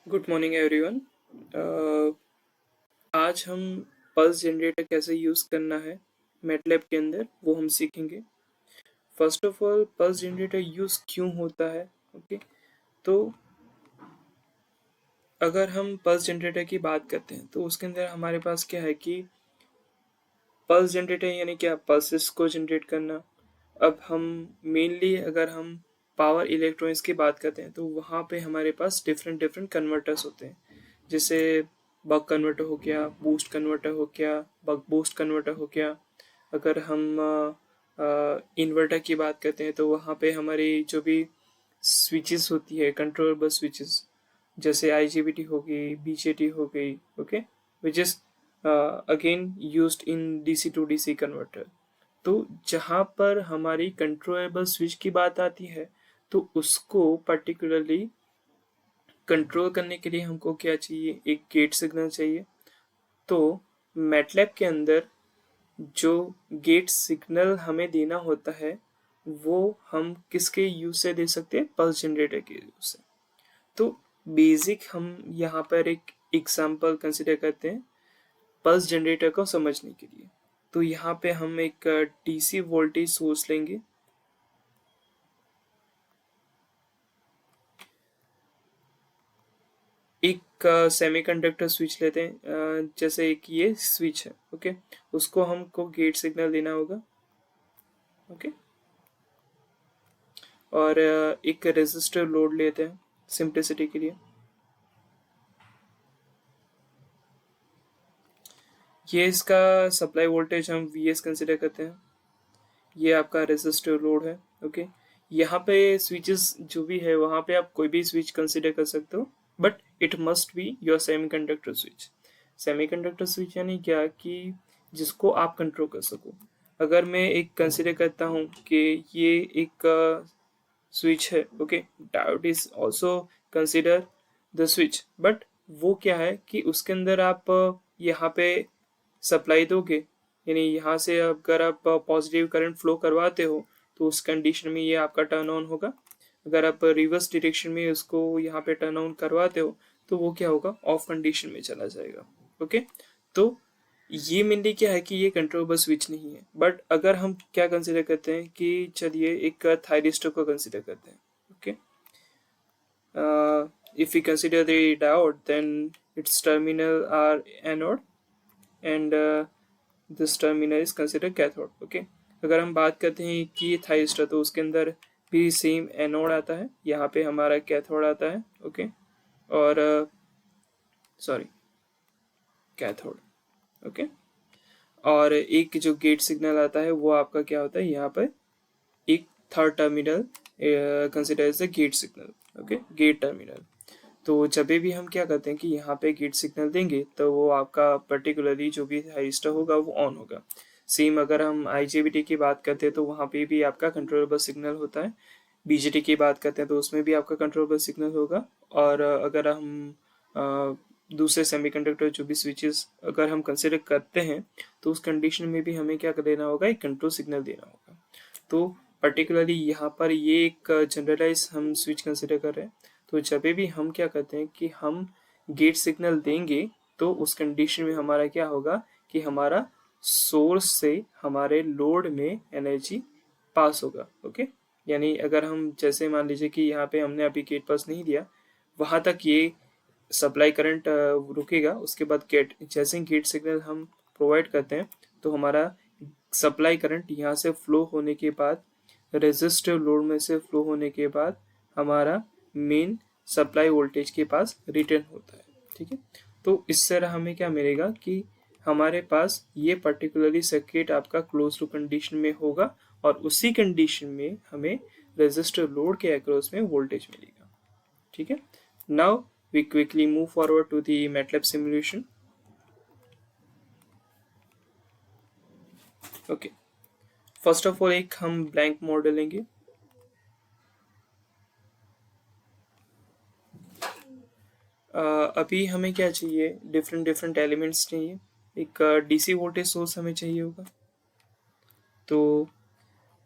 Good morning everyone. आज हम pulse generator कैसे यूज़ करना है मैटलैब के अंदर वो हम सीखेंगे। First of all pulse generator use क्यों होता है। ओके, तो अगर हम पल्स जनरेटर की बात करते हैं तो उसके अंदर हमारे पास क्या है कि पल्स जनरेटर यानी क्या, पल्सेस को जनरेट करना। अब हम मेनली अगर हम पावर इलेक्ट्रॉनिक्स की बात करते हैं तो वहाँ पे हमारे पास डिफरेंट डिफरेंट कन्वर्टर्स होते हैं, जैसे बक कन्वर्टर हो गया, बूस्ट कन्वर्टर हो गया, बक बूस्ट कन्वर्टर हो गया। अगर हम इन्वर्टर की बात करते हैं तो वहाँ पे हमारी जो भी स्विचेस होती है, कंट्रोलेबल स्विचेस, जैसे आईजीबीटी हो गई, बीजेटी हो गई, okay, which is again used in DC to DC converter. तो जहाँ पर हमारी कंट्रोलेबल स्विच की बात आती है तो उसको पर्टिकुलरली कंट्रोल करने के लिए हमको क्या चाहिए, एक गेट सिग्नल चाहिए। तो मैटलैब के अंदर जो गेट सिग्नल हमें देना होता है वो हम किसके यूज से दे सकते हैं, पल्स जनरेटर के यूज से। तो बेसिक हम यहाँ पर एक एग्जांपल कंसिडर करते हैं पल्स जनरेटर को समझने के लिए। तो यहाँ पे हम एक डीसी वोल्टेज सोर्स लेंगे, एक सेमीकंडक्टर स्विच लेते हैं, जैसे एक ये स्विच है, ओके, उसको हमको गेट सिग्नल देना होगा, ओके। और एक रेजिस्टर लोड लेते हैं सिंप्लिसिटी के लिए। ये इसका सप्लाई वोल्टेज हम वीएस कंसिडर करते हैं। ये आपका रेजिस्टर लोड है, ओके। यहाँ पे स्विचेस जो भी है वहाँ पे आप कोई भी स्विच कंसिडर कर सकते हो, but it must be your semiconductor switch. Semiconductor switch यानी क्या कि जिसको आप कंट्रोल कर सको। अगर मैं एक कंसिडर करता हूँ कि ये एक स्विच है, okay, diode is also consider the switch, but वो क्या है कि उसके अंदर आप यहाँ पे सप्लाई दोगे, यानी यहाँ से अगर आप पॉजिटिव करंट फ्लो करवाते हो तो उस कंडीशन में ये आपका टर्न ऑन होगा। अगर आप रिवर्स डायरेक्शन में उसको यहाँ पे टर्न ऑन करवाते हो तो वो क्या होगा, ऑफ कंडीशन में चला जाएगा, ओके। तो ये मेनली क्या है कि ये कंट्रोलेबल स्विच नहीं है। बट अगर हम क्या कंसिडर करते हैं कि चलिए एक थायरिस्टर को कंसिडर करते हैं, okay. If we consider the diode, then its terminal are anode and this terminal is considered cathode, okay। अगर हम बात करते हैं कि थायरिस्टर तो उसके अंदर भी सेम एनोड आता है, यहाँ पे हमारा कैथोड आता है, ओके। और सॉरी, कैथोड, ओके। और एक जो गेट सिग्नल आता है वो आपका क्या होता है, यहाँ पर एक third terminal consider as the gate signal, okay, gate terminal. तो जब भी हम क्या करते हैं कि यहाँ पे गेट सिग्नल देंगे तो वो आपका पर्टिकुलरली जो भी थायरिस्टर होगा वो ऑन होगा। सेम अगर हम आईजीबीटी की बात करते हैं तो वहाँ पे भी आपका कंट्रोलेबल सिग्नल होता है। बीजेटी की बात करते हैं तो उसमें भी आपका कंट्रोलेबल सिग्नल होगा। और अगर हम दूसरे सेमीकंडक्टर जो भी स्विचेस अगर हम कंसिडर करते हैं तो उस कंडीशन में भी हमें क्या देना होगा, एक कंट्रोल सिग्नल देना होगा। तो पर्टिकुलरली यहाँ पर ये एक जनरलाइज हम स्विच कंसिडर कर रहे हैं। तो जब भी हम क्या करते हैं कि हम गेट सिग्नल देंगे तो उस कंडीशन में हमारा क्या होगा कि हमारा सोर्स से हमारे लोड में एनर्जी पास होगा, ओके। यानी अगर हम जैसे मान लीजिए कि यहाँ पे हमने अभी गेट पास नहीं दिया, वहां तक ये सप्लाई करंट रुकेगा। उसके बाद गेट, जैसे गेट सिग्नल हम प्रोवाइड करते हैं तो हमारा सप्लाई करंट यहाँ से फ्लो होने के बाद, रेजिस्टिव लोड में से फ्लो होने के बाद हमारा मेन सप्लाई वोल्टेज के पास रिटर्न होता है, ठीक है। तो इस तरह हमें क्या मिलेगा कि हमारे पास ये पर्टिकुलरली सर्किट आपका क्लोज टू कंडीशन में होगा और उसी कंडीशन में हमें रेजिस्टर लोड के अक्रॉस में वोल्टेज मिलेगा, ठीक है। Now we quickly move forward to the MATLAB simulation, okay. First of all एक हम ब्लैंक मॉडल लेंगे। अभी हमें क्या चाहिए, डिफरेंट डिफरेंट एलिमेंट्स चाहिए। एक डीसी वोल्टेज सोर्स हमें चाहिए होगा। तो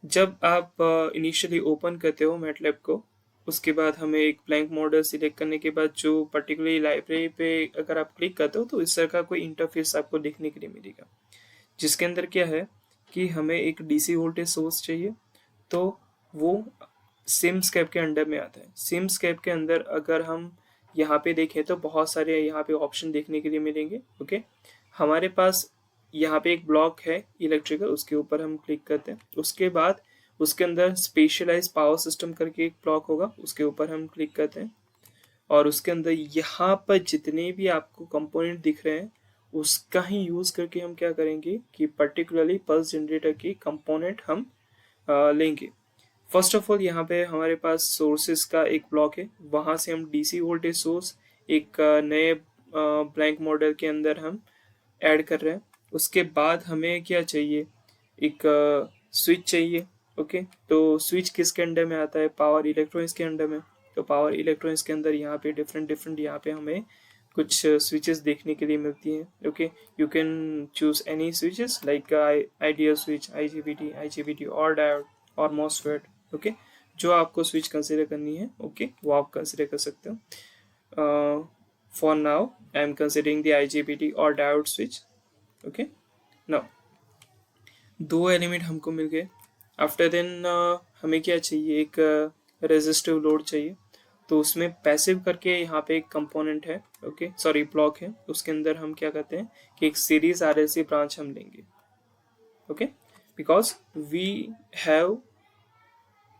जब आप इनिशियली ओपन करते हो मैटलैब को उसके बाद हमें एक ब्लैंक मॉडल सिलेक्ट करने के बाद जो पर्टिकुलरली लाइब्रेरी पे अगर आप क्लिक करते हो तो इस तरह का कोई इंटरफेस आपको देखने के लिए मिलेगा, जिसके अंदर क्या है कि हमें एक डीसी वोल्टेज सोर्स चाहिए। तो वो सिमस्केप के अंडर में आता है। सिमस्केप के अंदर अगर हम यहाँ पे देखें तो बहुत सारे यहाँ पे ऑप्शन देखने के लिए मिलेंगे। ओके, हमारे पास यहाँ पे एक ब्लॉक है इलेक्ट्रिकल, उसके ऊपर हम क्लिक करते हैं। उसके बाद उसके अंदर स्पेशलाइज पावर सिस्टम करके एक ब्लॉक होगा, उसके ऊपर हम क्लिक करते हैं। और उसके अंदर यहाँ पर जितने भी आपको कंपोनेंट दिख रहे हैं उसका ही यूज़ करके हम क्या करेंगे कि पर्टिकुलरली पल्स जनरेटर की कंपोनेंट हम लेंगे। फर्स्ट ऑफ ऑल यहाँ पे हमारे पास सोर्सेज का एक ब्लॉक है, वहाँ से हम डीसी वोल्टेज सोर्स एक नए ब्लैंक मॉडल के अंदर हम ऐड कर रहे हैं। उसके बाद हमें क्या चाहिए, एक स्विच चाहिए। ओके, तो स्विच किसके अंडर में आता है, पावर इलेक्ट्रॉनिक्स के अंडर में। तो पावर इलेक्ट्रॉनिक्स के अंदर यहाँ पे डिफरेंट डिफरेंट यहाँ पे हमें कुछ स्विचेस देखने के लिए मिलती हैं। Okay, you can choose any switches like ideal switch, IGBT और डायोड और मॉसफेट। ओके, जो आपको स्विच कंसिडर करनी है ओके वो आप कंसिडर कर सकते हो। For now I am considering the IGBT और डायोड स्विच। ओके, नाउ दो एलिमेंट हमको मिल गए। आफ्टर देन हमें क्या चाहिए, एक रेजिस्टिव लोड चाहिए। तो उसमें पैसिव करके यहाँ पे एक कंपोनेंट है, ओके सॉरी ब्लॉक है, उसके अंदर हम क्या करते हैं कि एक सीरीज आरएलसी ब्रांच हम लेंगे। Okay, because we have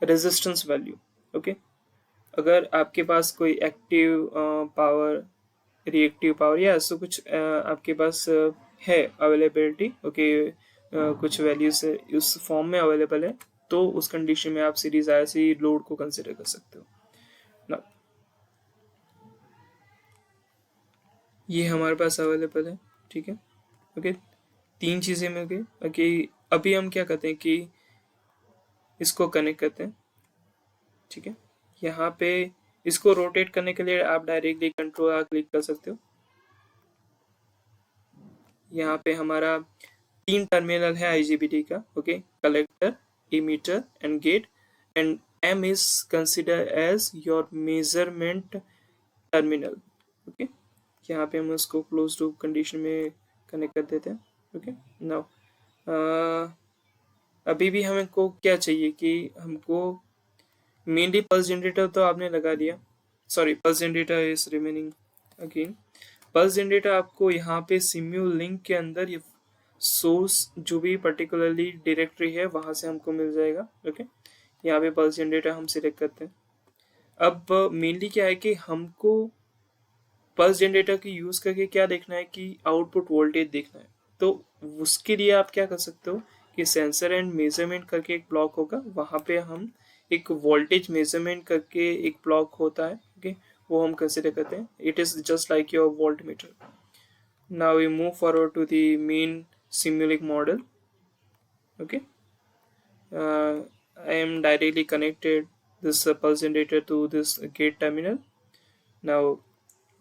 resistance value. Okay, अगर आपके पास कोई एक्टिव पावर, रिएक्टिव पावर या ऐसा कुछ आपके पास है अवेलेबिलिटी, ओके कुछ वैल्यूज उस फॉर्म में अवेलेबल है, तो उस कंडीशन में आप सीरीज आरएलसी लोड को कंसिडर कर सकते हो ना। ये हमारे पास अवेलेबल है, ठीक है। ओके, तीन चीज़ें मिल गई। ओके, अभी हम क्या करते हैं कि इसको कनेक्ट करते हैं, ठीक है। यहाँ पे इसको रोटेट करने के लिए आप डायरेक्टली कंट्रोल आ क्लिक कर सकते हो। यहाँ पे हमारा तीन टर्मिनल है आईजीबीटी का, okay, collector, emitter and gate, and M is consider as your measurement terminal. Okay, यहाँ पे हम उसको क्लोज लूप कंडीशन में कनेक्ट कर देते हैं। ओके, नाउ अभी भी हमको क्या चाहिए कि हमको मेनली पल्स जनरेटर तो आपने लगा दिया, sorry pulse generator is remaining again. Pulse generator आपको यहाँ पे सिम्यू लिंक के अंदर ये सोर्स जो भी पर्टिकुलरली डायरेक्टरी है वहाँ से हमको मिल जाएगा। ओके, यहाँ पे पल्स जनरेटर हम सिलेक्ट करते हैं। अब मेनली क्या है कि हमको पल्स जनरेटर की यूज़ करके क्या देखना है कि आउटपुट वोल्टेज देखना है। तो उसके लिए आप क्या कर सकते हो कि सेंसर एंड मेजरमेंट करके एक ब्लॉक होगा, वहाँ पे हम एक वोल्टेज मेजरमेंट करके एक ब्लॉक होता है, ओके वो हम कंसिडर करते हैं। It is just like your voltmeter. Now we move forward to the main Simulink model. Okay, I am directly connected this pulse generator to this gate terminal. Now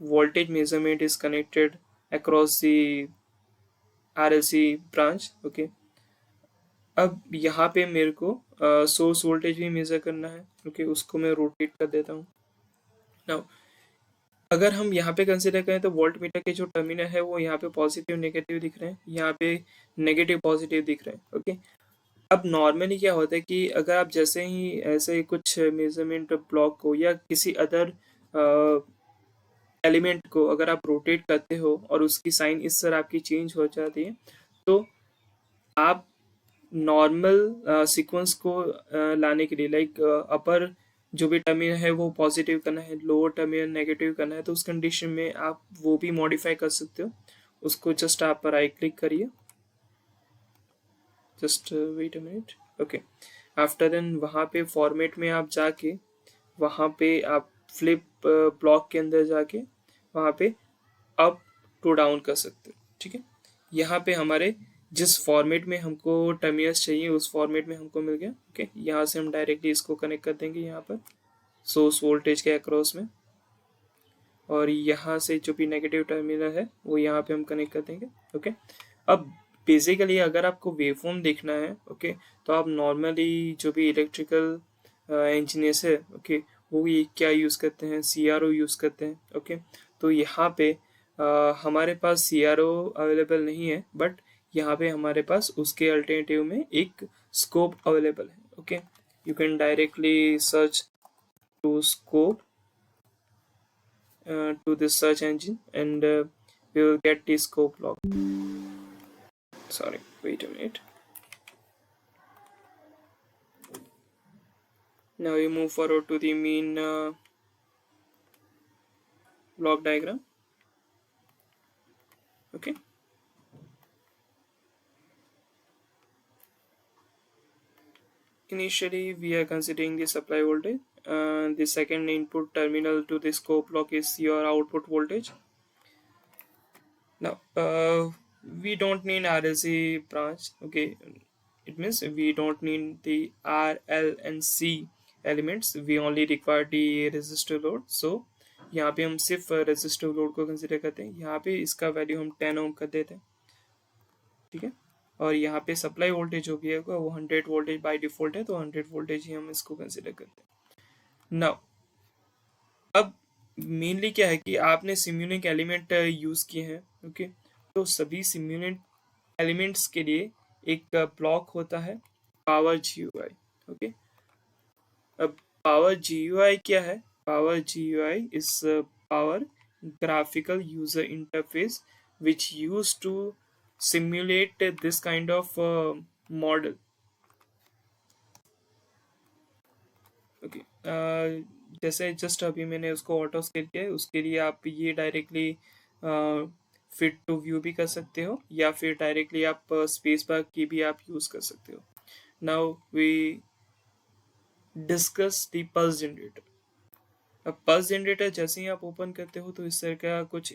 voltage measurement is connected across the RLC branch। Okay, अब यहाँ पे मेरे को source voltage भी major करना है। Okay, उसको मैं रोटेट कर देता हूँ। नाउ अगर हम यहाँ पे कंसिडर करें तो वोल्ट मीटर के जो टर्मिनल है वो यहाँ पे पॉजिटिव नेगेटिव दिख रहे हैं, यहाँ पे नेगेटिव पॉजिटिव दिख रहे हैं। ओके, अब नॉर्मली क्या होता है कि अगर आप जैसे ही ऐसे कुछ मेजरमेंट ब्लॉक को या किसी अदर एलिमेंट को अगर आप रोटेट करते हो और उसकी साइन इस तरह आपकी चेंज हो जाती है, तो आप नॉर्मल सीक्वेंस को लाने के लिए लाइक अपर जो भी टर्मिनल है वो पॉजिटिव करना है, लोअर टर्मिनल नेगेटिव करना है, तो उस कंडीशन में आप वो भी मॉडिफाई कर सकते हो। उसको जस्ट आप राइट क्लिक करिए, just wait a minute. Okay, after then वहाँ पे फॉर्मेट में आप जाके वहाँ पे आप फ्लिप ब्लॉक के अंदर जाके वहाँ पे अप टू डाउन कर सकते हो, ठीक है। यहाँ पे हमारे जिस फॉर्मेट में हमको टर्मिनल्स चाहिए उस फॉर्मेट में हमको मिल गया। ओके, यहाँ से हम डायरेक्टली इसको कनेक्ट कर देंगे यहाँ पर सोर्स वोल्टेज के अक्रॉस में, और यहाँ से जो भी नेगेटिव टर्मिनल है वो यहाँ पे हम कनेक्ट कर देंगे। ओके, अब बेसिकली अगर आपको वेवफॉर्म देखना है ओके तो आप नॉर्मली जो भी इलेक्ट्रिकल इंजीनियर्स है ओके वो ये क्या यूज़ करते हैं, CRO यूज़ करते हैं। ओके, तो यहाँ पे हमारे पास CRO अवेलेबल नहीं है, बट यहाँ पे हमारे पास उसके अल्टरनेटिव में एक स्कोप अवेलेबल है। Okay, you can directly search to scope to this search engine, and we will get the scope log. Sorry, wait a minute. Now we move forward to the main block diagram. Okay, initially we are considering the supply voltage. The second input terminal to the scope block is your output voltage. Now we don't need RLC branch. Okay, it means we don't need the R, L and C elements. We only require the resistor load. So यहाँ पे हम सिर्फ resistive load को consider करते हैं। यहाँ पे इसका वैल्यू हम 10 ओम कर देते हैं, ठीक है। और यहाँ पे सप्लाई वोल्टेज जो भी है वो 100 वोल्टेज बाय डिफॉल्ट है, तो 100 वोल्टेज ही हम इसको कंसिडर करते हैं। नाउ अब मेनली क्या है कि आपने सिम्युलिंक एलिमेंट यूज किए हैं। ओके, तो सभी सिम्युलेंट एलिमेंट्स के लिए एक ब्लॉक होता है पावर GUI। ओके, अब पावर GUI क्या है? Power GUI is power graphical user interface which used to simulate this kind of model। Okay, जैसे जस्ट अभी मैंने उसको ऑटो स्केल किया है, उसके लिए आप ये डायरेक्टली फिट टू व्यू भी कर सकते हो, या फिर डायरेक्टली आप स्पेस बार की भी आप यूज कर सकते हो। Now we discuss the pulse generator. अब पल्स जनरेटर जैसे ही आप ओपन करते हो तो इस तरह का कुछ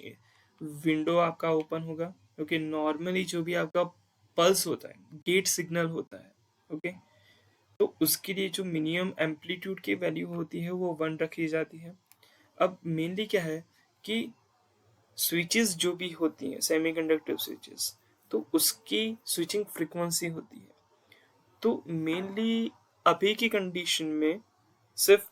विंडो आपका ओपन होगा। क्योंकि नॉर्मली जो भी आपका पल्स होता है गेट सिग्नल होता है। ओके, तो उसके लिए जो मिनिमम एम्पलीट्यूड की वैल्यू होती है वो 1 रखी जाती है। अब मेनली क्या है कि स्विचेस जो भी होती हैं सेमीकंडक्टर स्विचेस, तो उसकी स्विचिंग फ्रीक्वेंसी होती है। तो मेनली अभी की कंडीशन में सिर्फ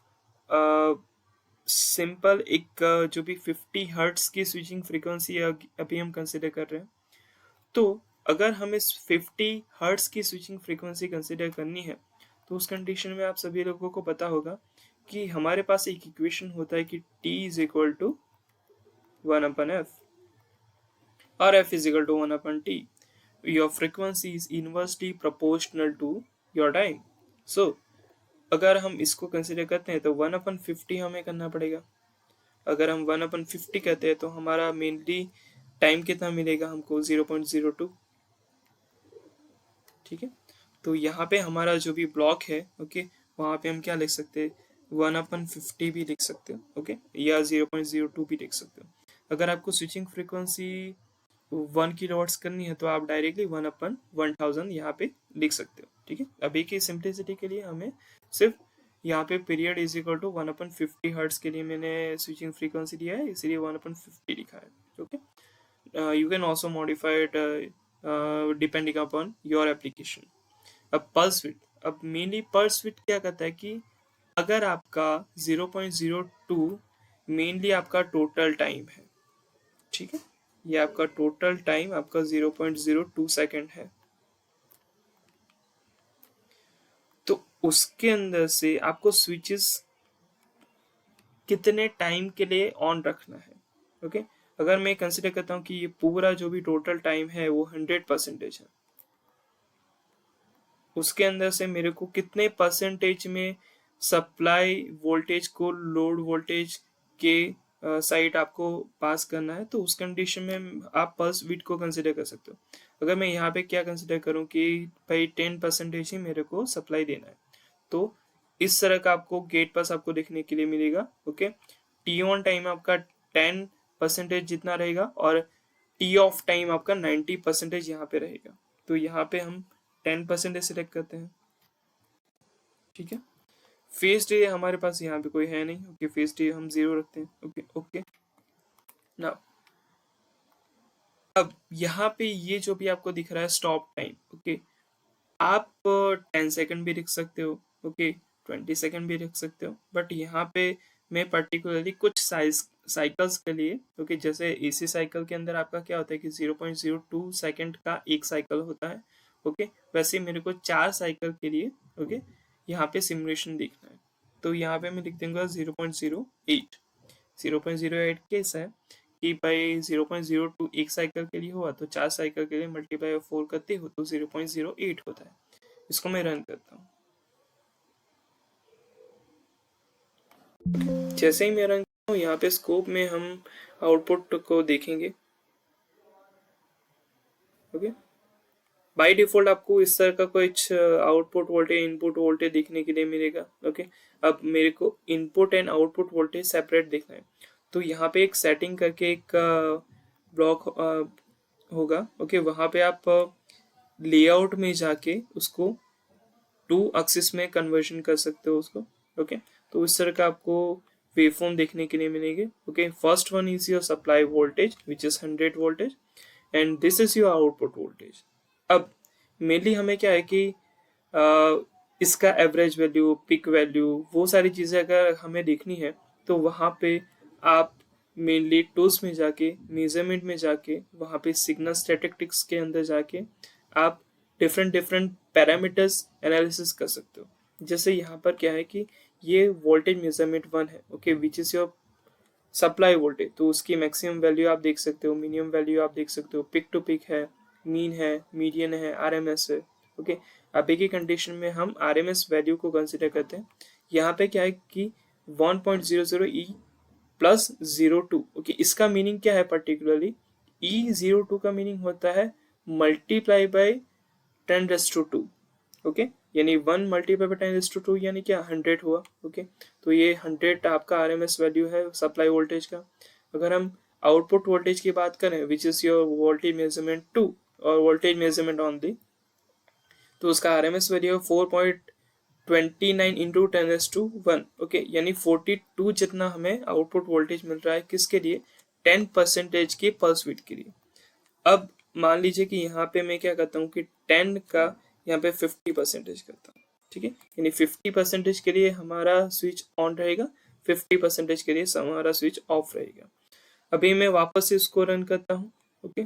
सिंपल एक जो भी 50 हर्ट्स की स्विचिंग फ्रीक्वेंसी अभी हम कंसिडर कर रहे हैं। तो अगर हम इस 50 हर्ट्स की स्विचिंग फ्रीक्वेंसी कंसिडर करनी है, तो उस कंडीशन में आप सभी लोगों को पता होगा कि हमारे पास एक इक्वेशन होता है कि T is equal to 1/f और F is equal to 1/t। Your frequency is inversely proportional to your time. So अगर हम इसको कंसिडर करते हैं तो 1/50 हमें करना पड़ेगा। अगर हम 1/50 कहते हैं तो हमारा मेनली टाइम कितना मिलेगा हमको? 0.02। ठीक है, तो यहाँ पे हमारा जो भी ब्लॉक है, ओके, वहाँ पे हम क्या लिख सकते हैं? 1/50 भी लिख सकते हो, ओके, या 0.02 भी लिख सकते हो। अगर आपको स्विचिंग फ्रीक्वेंसी 1 किलोवाट्स करनी है तो आप डायरेक्टली 1/1000 यहाँ पे लिख सकते हो। ठीक है, अभी की सिंप्लिसिटी के लिए हमें सिर्फ यहाँ पे period is equal to 1/50 hertz के लिए मैंने स्विचिंग फ्रीक्वेंसी दिया है, इसलिए 1/50 लिखा है। Okay, you can also modify it depending upon your application। अब pulse width, अब मेनली pulse width क्या कहता है कि अगर आपका 0.02 मेनली आपका टोटल टाइम है, ठीक है, ये आपका टोटल टाइम आपका 0.02 सेकेंड है, तो उसके अंदर से आपको स्विचेस कितने टाइम के लिए ऑन रखना है। ओके, अगर मैं कंसिडर करता हूँ कि ये पूरा जो भी टोटल टाइम है वो 100% है, उसके अंदर से मेरे को कितने परसेंटेज में सप्लाई वोल्टेज को लोड वोल्टेज के साइड आपको पास करना है, तो उस कंडीशन में आप पल्स विड्थ को कंसिडर कर सकते हो। अगर मैं यहाँ पे क्या कंसिडर करूँ कि भाई 10% ही मेरे को सप्लाई देना है, तो इस तरह का आपको गेट पास आपको देखने के लिए मिलेगा। ओके, टी ऑन टाइम आपका 10% जितना रहेगा और टी ऑफ टाइम आपका 90% यहाँ पे रहेगा। तो यहाँ पे हम 10% सिलेक्ट करते हैं। ठीक है, फेस डे हमारे पास यहाँ पे कोई है नहीं। ओके, फेस डे हम 0 रखते हैं। ओके ओके, ना अब यहाँ पे ये जो भी आपको दिख रहा है स्टॉप टाइम, ओके, आप 10 सेकंड भी लिख सकते हो, ओके, 20 सेकेंड भी रख सकते हो, बट यहाँ पे मैं पर्टिकुलरली कुछ साइकिल्स के लिए, ओके, जैसे एसी साइकिल के अंदर आपका क्या होता है कि 0.02 सेकेंड का एक साइकिल होता है, ओके, वैसे मेरे को 4 साइकिल के लिए, ओके, यहाँ पे सिमुलेशन देखना है। तो यहाँ पे मैं लिख दूंगा 0.08। 0.08 कैसा है कि भाई 0.02 एक साइकिल के लिए हुआ, तो 4 साइकिल के लिए मल्टीप्लाई 4 करते हो तो 0.08 होता है। इसको मैं रन करता हूँ। जैसे ही मैं रन करता हूँ, यहाँ पे स्कोप में हम आउटपुट को देखेंगे, ओके। बाय डिफॉल्ट आपको इस तरह का कुछ आउटपुट वोल्टेज इनपुट वोल्टेज देखने के लिए मिलेगा, ओके। अब मेरे को input and output voltage separate देखना है, तो यहाँ पे एक सेटिंग करके एक ब्लॉक होगा, ओके। वहाँ पे आप लेआउट में जाके उसको 2 एक्सिस में कन्वर्जन कर सकते हो उसको, ओके। तो इस तरह का आपको वेवफॉर्म देखने के लिए मिलेंगे, okay. First one is your supply voltage which is 100 voltage and this is your output voltage. अब मेनली हमें क्या है कि इसका एवरेज वैल्यू, पिक वैल्यू, वो सारी चीज़ें अगर हमें देखनी है तो वहाँ पे आप मेनली टूल्स में जाके, मेजरमेंट में जाके, वहाँ पे सिग्नल स्टैटिस्टिक्स के अंदर जाके आप डिफरेंट डिफरेंट पैरामीटर्स एनालिसिस कर सकते हो। जैसे यहाँ पर क्या है कि ये वोल्टेज मेजरमेंट 1 है, okay, which is your supply voltage, तो उसकी मैक्सिमम वैल्यू आप देख सकते हो, मिनिमम वैल्यू आप देख सकते हो, पिक टू पिक है, मीन है, मीडियन है, आरएमएस है, ओके। अब एक ही कंडीशन में हम आरएमएस वैल्यू को कंसिडर करते हैं। यहाँ पे क्या है कि 1.00 ई प्लस 02, ओके। इसका मीनिंग क्या है पर्टिकुलरली, E02 का मीनिंग होता है मल्टीप्लाई बाई 10⁻², ओके। यानी 1 मल्टीप्लाई बाई 10⁻² यानी क्या 100 हुआ, ओके। तो ये 100 आपका आरएमएस वैल्यू है सप्लाई वोल्टेज का। अगर हम आउटपुट वोल्टेज की बात करें which is your voltage measurement 2 और वोल्टेज मेजरमेंट ओनली, तो उसका आरएमएस वैल्यू है 4.29 इंटू 10⁻1, ओके। यानी 42 जितना हमें आउटपुट वोल्टेज मिल रहा है, किसके लिए, 10% की पल्स विड्थ के लिए। अब मान लीजिए कि यहाँ पे मैं क्या करता हूँ कि 10 का यहाँ पे 50% करता हूँ, ठीक है। यानी 50% के लिए हमारा स्विच ऑन रहेगा, 50% के लिए हमारा स्विच ऑफ रहेगा। अभी मैं वापस से इसको रन करता हूँ, ओके।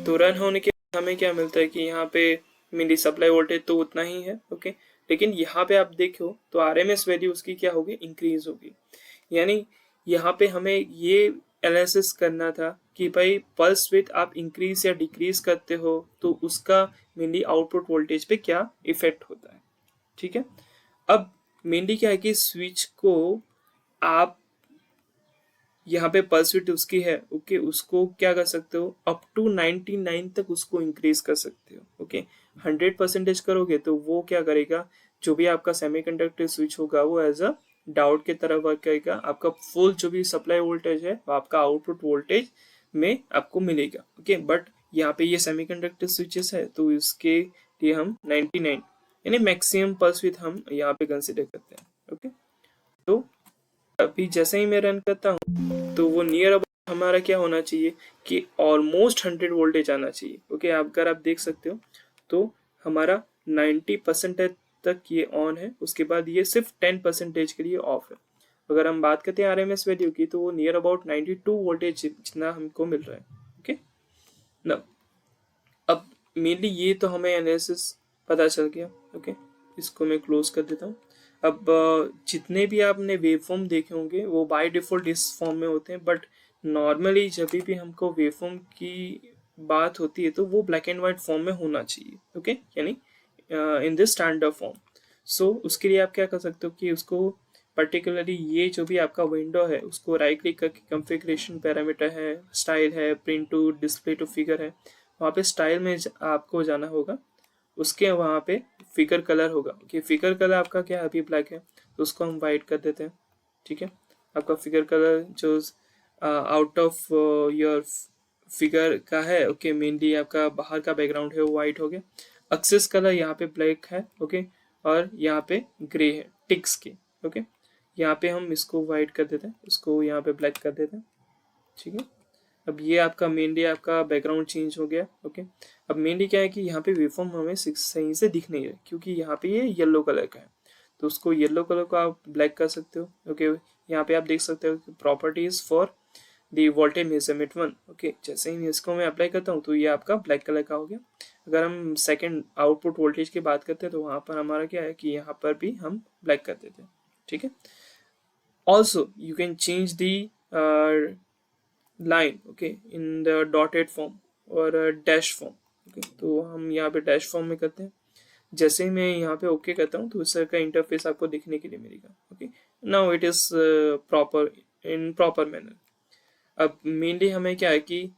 तो रन होने के बाद हमें क्या मिलता है कि यहाँ पे मेरी सप्लाई वोल्टेज तो उतना ही है, ओके। लेकिन यहाँ पे आप देखो तो आरएमएस वैल्यू उसकी क्या होगी, इंक्रीज होगी। यानी यहाँ पे हमें ये एनालिसिस करना था कि भाई पल्स विड्थ आप इंक्रीज या डिक्रीज करते हो तो उसका मेनली आउटपुट वोल्टेज पे क्या इफेक्ट होता है, ठीक है। अब मेनली क्या है कि स्विच को आप यहाँ पे पल्स विड्थ उसकी है, ओके, उसको क्या कर सकते हो, अप टू 99 तक उसको इंक्रीज कर सकते हो, ओके। 100% करोगे तो वो क्या करेगा, जो भी आपका सेमीकंडक्टर स्विच होगा वो एज अ डायोड की तरह वर्क करेगा। आपका फुल जो भी सप्लाई वोल्टेज है वो आपका आउटपुट वोल्टेज में आपको मिलेगा, ओके। बट यहाँ पे ये सेमीकंडक्टर स्विचेस है तो इसके लिए हम 99 यानी मैक्सिमम पल्स विड्थ हम यहाँ पे कंसिडर करते हैं, ओके। तो अभी जैसे ही मैं रन करता हूँ तो वो नियर अबाउट हमारा क्या होना चाहिए कि ऑलमोस्ट 100 वोल्टेज आना चाहिए, ओके। आप अगर आप देख सकते हो तो हमारा 90% तक ये ऑन है, उसके बाद ये सिर्फ 10% के लिए ऑफ है। अगर हम बात करते हैं आरएमएस वैल्यू की तो वो नियर अबाउट 92 वोल्टेज जितना हमको मिल रहा है, ओके ना। अब मेनली ये तो हमें एनालिसिस पता चल गया, ओके। इसको मैं क्लोज कर देता हूँ। अब जितने भी आपने वेवफॉर्म देखे होंगे वो बाय डिफॉल्ट इस फॉर्म में होते हैं, बट नॉर्मली जब भी हमको वेवफॉर्म की बात होती है तो वो ब्लैक एंड वाइट फॉर्म में होना चाहिए, ओके। यानी इन दिस स्टैंडर्ड फॉर्म। सो उसके लिए आप क्या कर सकते हो कि उसको पर्टिकुलरली ये जो भी आपका विंडो है उसको राइट क्लिक करके कॉन्फ़िगरेशन पैरामीटर है, स्टाइल है, print to display to figure है, वहाँ पे स्टाइल में आपको जाना होगा। उसके वहाँ पे फिगर कलर होगा कि फिगर कलर आपका क्या अभी ब्लैक है तो उसको हम वाइट कर देते हैं, ठीक है। आपका फिगर कलर जो आउट ऑफ योर फिगर का है, ओके, मेनली आपका बाहर का बैकग्राउंड है वो वाइट हो गया। एक्सेस कलर यहाँ पे ब्लैक है, ओके, और यहाँ पे ग्रे है टिक्स के, ओके। यहाँ पे हम इसको वाइट कर देते हैं, इसको यहाँ पे ब्लैक कर देते हैं, ठीक है। अब ये आपका मेनली आपका बैकग्राउंड चेंज हो गया। ओके, अब मेनली क्या है कि यहाँ पे वेवफॉर्म हमें सही से दिख नहीं रहा क्योंकि यहाँ पे ये येलो कलर का है, तो उसको येलो कलर को आप ब्लैक कर सकते हो। ओके, यहाँ पे आप देख सकते हो कि properties for the voltage measurement 1। Okay, जैसे ही इसको मैं अप्लाई करता हूँ तो ये आपका ब्लैक कलर का हो गया। अगर हम सेकंड आउटपुट वोल्टेज की बात करते हैं तो वहाँ पर हमारा क्या है कि यहाँ पर भी हम ब्लैक कर देते हैं। ठीक है, also you can change the line, okay, in the dotted form और डैश फॉर्म। ओके, तो हम यहाँ पे डैश फॉर्म में करते हैं। जैसे ही मैं यहाँ पे ओके करता हूँ तो इस तरह का इंटरफेस आपको दिखने के लिए मिलेगा। Okay, now it is proper in proper manner. अब मेनली हमें क्या है कि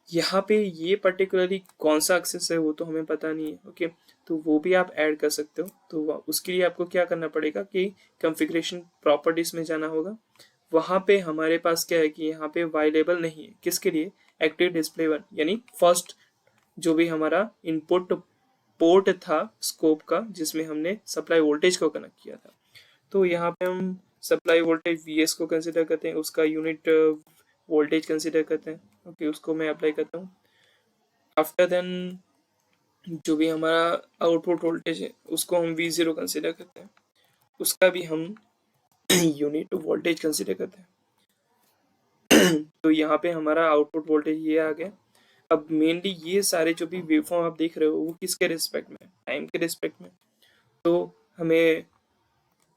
यहाँ पे ये पर्टिकुलरली कौन सा एक्सेस है वो तो हमें पता नहीं है। ओके, तो वो भी आप ऐड कर सकते हो। तो उसके लिए आपको क्या करना पड़ेगा कि कॉन्फ़िगरेशन प्रॉपर्टीज में जाना होगा। वहाँ पे हमारे पास क्या है कि यहाँ पे अवेलेबल नहीं है किसके लिए, एक्टिव डिस्प्ले 1 यानी फर्स्ट जो भी हमारा इनपुट पोर्ट था स्कोप का जिसमें हमने सप्लाई वोल्टेज को कनेक्ट किया था। तो यहाँ पे हम सप्लाई वोल्टेज Vs को कंसिडर करते हैं, उसका यूनिट वोल्टेज कंसिडर करते हैं। ओके, उसको मैं अप्लाई करता हूँ। आफ्टर देन जो भी हमारा आउटपुट वोल्टेज है उसको हम V0 कंसिडर करते हैं, उसका भी हम यूनिट वोल्टेज कंसिडर करते हैं। तो यहाँ पे हमारा आउटपुट वोल्टेज ये आ गया। अब मेनली ये सारे जो भी वेवफॉर्म आप देख रहे हो वो किसके रिस्पेक्ट में, टाइम के रिस्पेक्ट में। तो हमें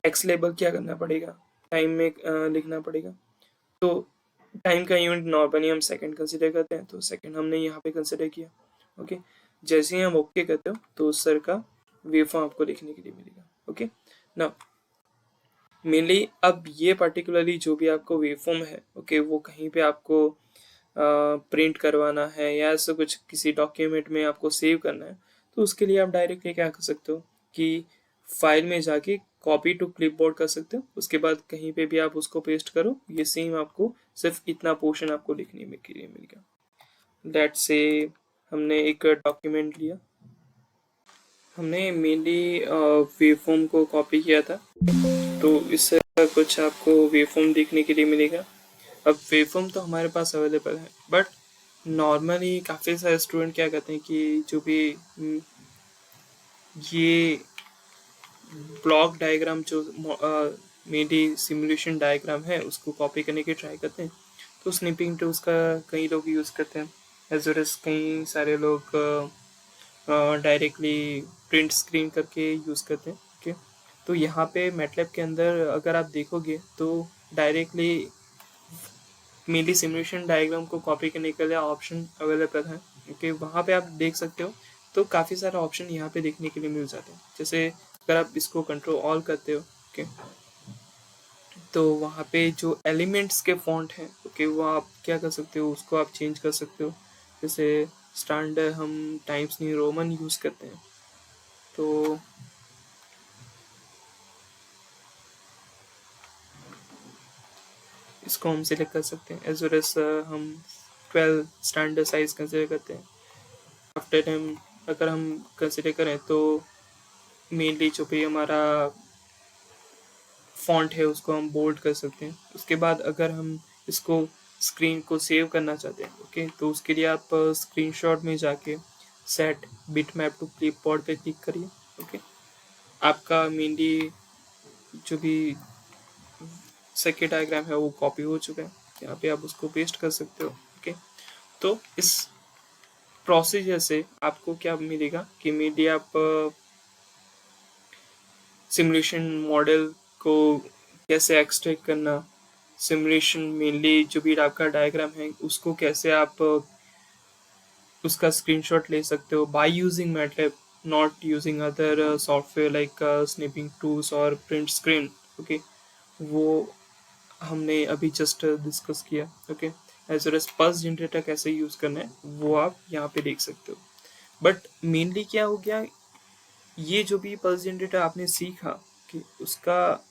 एक्स लेबल क्या करना पड़ेगा, टाइम में लिखना पड़ेगा। तो टाइम का यूनिट नॉर्मली हम सेकंड कंसिडर करते हैं, तो सेकंड हमने यहाँ पे कंसिडर किया। ओके, जैसे ही हम ओके करते हो तो उस सर का वेवफॉर्म आपको देखने के लिए मिलेगा। ओके, ना मेनली अब ये पर्टिकुलरली जो भी आपको वेवफॉर्म है, ओके, वो कहीं पे आपको प्रिंट करवाना है या ऐसा कुछ किसी डॉक्यूमेंट में आपको सेव करना है, तो उसके लिए आप डायरेक्टली क्या कर सकते हो कि फाइल में जाके कॉपी टू क्लिपबोर्ड कर सकते हो। उसके बाद कहीं पे भी आप उसको पेस्ट करो, ये सेम आपको सिर्फ इतना पोर्शन आपको लिखने में के लिए मिलेगा। दैट से हमने एक डॉक्यूमेंट लिया, हमने मेनली वेवफॉर्म को कॉपी किया था, तो इससे कुछ आपको वेवफॉर्म देखने के लिए मिलेगा। अब वेवफॉर्म तो हमारे पास अवेलेबल है, बट नॉर्मली काफ़ी सारे स्टूडेंट क्या करते हैं कि जो भी ये ब्लॉक डायग्राम जो मेनली सिमुलेशन डायग्राम है उसको कॉपी करने की ट्राई करते हैं, तो स्निपिंग टूल्स का कई लोग यूज़ करते हैं, एज वेल एज कई सारे लोग डायरेक्टली प्रिंट स्क्रीन करके यूज़ करते हैं। ओके, तो यहाँ पे मैटलैब के अंदर अगर आप देखोगे तो डायरेक्टली मेनली सिमुलेशन डायग्राम को कॉपी करने के लिए ऑप्शन अवेलेबल है। ओके, वहाँ पे आप देख सकते हो, तो काफ़ी सारे ऑप्शन यहाँ पे देखने के लिए मिल जाते हैं। जैसे अगर आप इसको कंट्रोल ऑल करते हो, ओके, तो वहाँ पे जो एलिमेंट्स के फॉन्ट हैं, ओके, वो आप क्या कर सकते हो, उसको आप चेंज कर सकते हो। जैसे स्टैंडर्ड हम टाइम्स न्यू रोमन यूज़ करते हैं, तो इसको हम सिलेक्ट कर सकते हैं। एज वेल एज हम 12 स्टैंडर्ड साइज कंसिडर करते हैं। आफ्टर टाइम अगर हम कंसिडर करें तो मेनली जो भी हमारा फॉन्ट है उसको हम बोल्ड कर सकते हैं। उसके बाद अगर हम इसको स्क्रीन को सेव करना चाहते हैं, ओके, तो उसके लिए आप स्क्रीनशॉट में जाके सेट बिटमैप टू क्लिपबोर्ड पे क्लिक करिए। ओके, आपका मेनली जो भी सर्किट डायग्राम है वो कॉपी हो चुका है, यहाँ पे आप उसको पेस्ट कर सकते हो। ओके, तो इस प्रोसीजर से आपको क्या मिलेगा कि मेनली आप सिमुलेशन मॉडल को कैसे एक्सट्रैक्ट करना, सिमुलेशन मेनली जो भी आपका डायग्राम है उसको कैसे आप उसका स्क्रीनशॉट ले सकते हो by using MATLAB, not using other software like snipping tools और प्रिंट स्क्रीन। ओके, वो हमने अभी जस्ट डिस्कस किया। Okay, as well as pulse generator कैसे यूज़ करना है वो आप यहाँ पे देख सकते हो। बट मेनली क्या हो गया, ये जो भी पल्स जनरेटर आपने सीखा कि उसका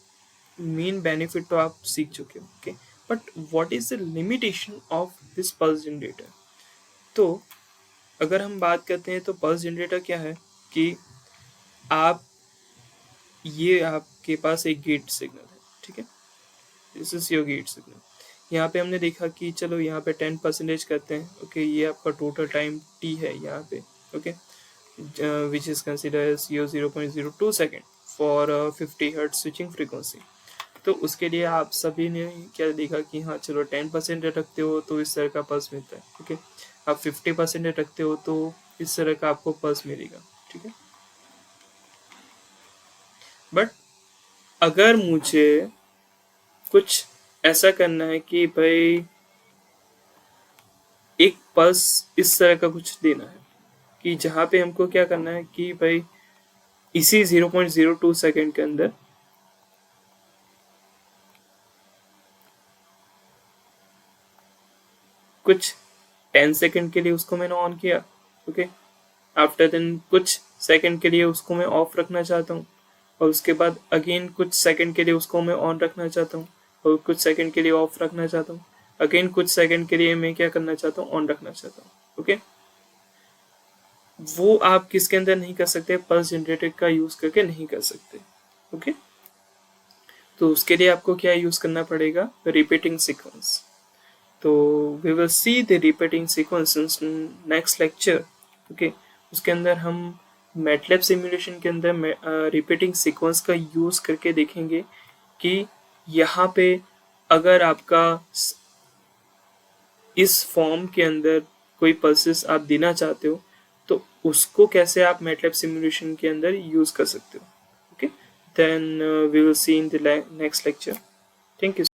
मेन बेनिफिट तो आप सीख चुके हो। Okay, but what is the limitation of this pulse generator. तो अगर हम बात करते हैं तो पल्स जनरेटर क्या है कि आप ये आपके पास एक गेट सिग्नल है, ठीक है, this is your gate signal. यहाँ पे हमने देखा कि चलो यहाँ पे 10% करते हैं, ओके, ये आपका टोटल टाइम टी है यहाँ पे, okay, which is considered as 0.02 second for 50 hertz switching frequency. तो उसके लिए आप सभी ने क्या देखा कि हाँ चलो 10% रखते हो तो इस तरह का पल्स मिलता है, ओके, आप 50% रखते हो तो इस तरह का आपको पल्स मिलेगा, ठीक है। बट अगर मुझे कुछ ऐसा करना है कि भाई एक पल्स इस तरह का कुछ देना है कि जहाँ पे हमको क्या करना है कि भाई इसी 0.02 सेकेंड के अंदर कुछ 10 सेकेंड के लिए उसको मैंने ऑन किया, ओके, आफ्टर देन कुछ सेकंड के लिए उसको मैं ऑफ रखना चाहता हूँ, और उसके बाद अगेन कुछ सेकंड के लिए उसको मैं ऑन रखना चाहता हूँ, और कुछ सेकंड के लिए ऑफ रखना चाहता हूँ, अगेन कुछ सेकंड के लिए मैं क्या करना चाहता हूँ, ऑन रखना चाहता हूँ, ओके। वो आप किसके अंदर नहीं कर सकते, पल्स जनरेटर का यूज करके नहीं कर सकते, ओके। तो उसके लिए आपको क्या यूज करना पड़ेगा, रिपीटिंग सीक्वेंस। तो we will see the repeating sequence in next lecture, okay. उसके अंदर हम मैटलैब सिमुलेशन के अंदर रिपीटिंग सीक्वेंस का यूज करके देखेंगे कि यहाँ पे अगर आपका इस फॉर्म के अंदर कोई पल्सेस आप देना चाहते हो तो उसको कैसे आप मैटलैब सिमुलेशन के अंदर यूज कर सकते हो, okay. Then we will see in the next lecture. Thank you.